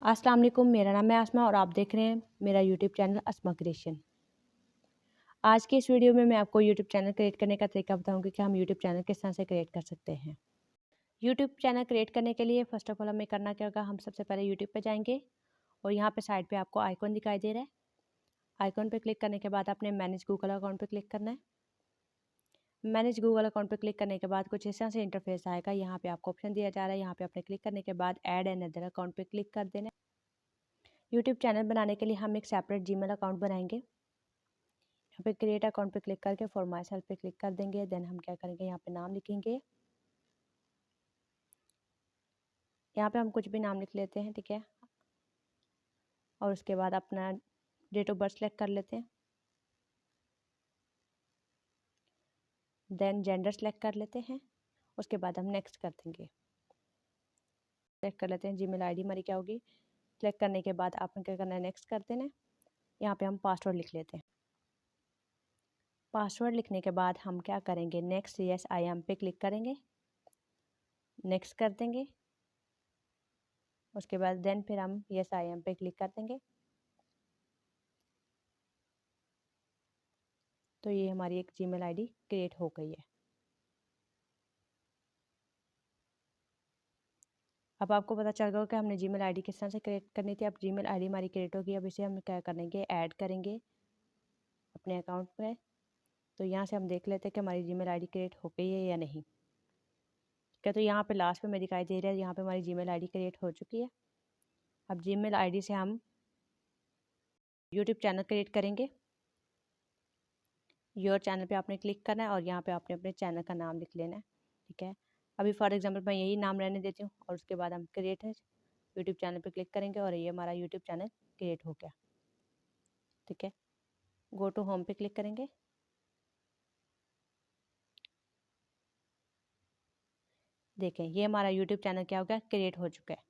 अस्सलाम वालेकुम, मेरा नाम है आसमा और आप देख रहे हैं मेरा यूट्यूब चैनल अस्मा क्रिएशन। आज की इस वीडियो में मैं आपको यूट्यूब चैनल क्रिएट करने का तरीका बताऊंगी कि हम यूट्यूब चैनल किस तरह से क्रिएट कर सकते हैं। यूट्यूब चैनल क्रिएट करने के लिए फ़र्स्ट ऑफ ऑल हमें करना क्या होगा, हम सबसे पहले यूट्यूब पे जाएंगे और यहाँ पे साइड पे आपको आइकॉन दिखाई दे रहा है। आइकॉन पे क्लिक करने के बाद आपने मैनेज गूगल अकाउंट पे क्लिक करना है। मैनेज गूगल अकाउंट पे क्लिक करने के बाद कुछ इस तरह से इंटरफेस आएगा। यहाँ पे आपको ऑप्शन दिया जा रहा है, यहाँ पे आपने क्लिक करने के बाद ऐड एन अदर अकाउंट पे क्लिक कर देना है। यूट्यूब चैनल बनाने के लिए हम एक सेपरेट जीमेल अकाउंट बनाएंगे। यहाँ पे क्रिएट अकाउंट पे क्लिक करके फॉर माई सेल्फ पे क्लिक कर देंगे। देन हम क्या करेंगे, यहाँ पे नाम लिखेंगे। यहाँ पे हम कुछ भी नाम लिख लेते हैं, ठीक है। और उसके बाद अपना डेट ऑफ बर्थ सेलेक्ट कर लेते हैं। देन जेंडर सेलेक्ट कर लेते हैं। उसके बाद हम नेक्स्ट कर देंगे। सेलेक्ट कर लेते हैं जीमेल आईडी हमारी क्या होगी। सेलेक्ट करने के बाद आपने क्या करना है, नेक्स्ट कर देना है। यहाँ पे हम पासवर्ड लिख लेते हैं। पासवर्ड लिखने के बाद हम क्या करेंगे, नेक्स्ट यस आई एम पे क्लिक करेंगे, नेक्स्ट कर देंगे। उसके बाद देन फिर हम यस आई एम पे क्लिक कर देंगे। तो ये हमारी एक जीमेल आईडी क्रिएट हो गई है। अब आपको पता चल गया कि हमने जीमेल आईडी किस तरह से क्रिएट करनी थी। अब जीमेल आईडी हमारी क्रिएट होगी। अब इसे हम क्या करेंगे, ऐड करेंगे अपने अकाउंट पे। तो यहाँ से हम देख लेते हैं कि हमारी जीमेल आईडी क्रिएट हो गई है या नहीं। क्या तो यहाँ पे लास्ट पे में दिखाई दे रहा है, यहाँ पे हमारी जीमेल आईडी क्रिएट हो चुकी है। अब जीमेल आईडी से हम यूट्यूब चैनल क्रिएट करेंगे। योर चैनल पे आपने क्लिक करना है और यहाँ पे आपने अपने चैनल का नाम लिख लेना है, ठीक है। अभी फॉर एग्जांपल मैं यही नाम रहने देती हूँ और उसके बाद हम क्रिएट है यूट्यूब चैनल पे क्लिक करेंगे और ये हमारा यूट्यूब चैनल क्रिएट हो गया, ठीक है। गो टू होम पे क्लिक करेंगे। देखें ये हमारा यूट्यूब चैनल क्या हो गया, क्रिएट हो चुका है।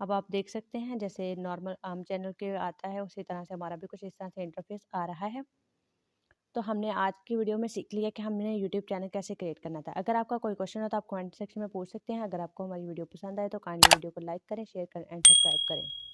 अब आप देख सकते हैं जैसे नॉर्मल आम चैनल के आता है उसी तरह से हमारा भी कुछ इस तरह से इंटरफेस आ रहा है। तो हमने आज की वीडियो में सीख लिया कि हमने यूट्यूब चैनल कैसे क्रिएट करना था। अगर आपका कोई क्वेश्चन हो तो आप कमेंट सेक्शन में पूछ सकते हैं। अगर आपको हमारी वीडियो पसंद आए तो काइंडली वीडियो को लाइक करें, शेयर करें एंड सब्सक्राइब करें।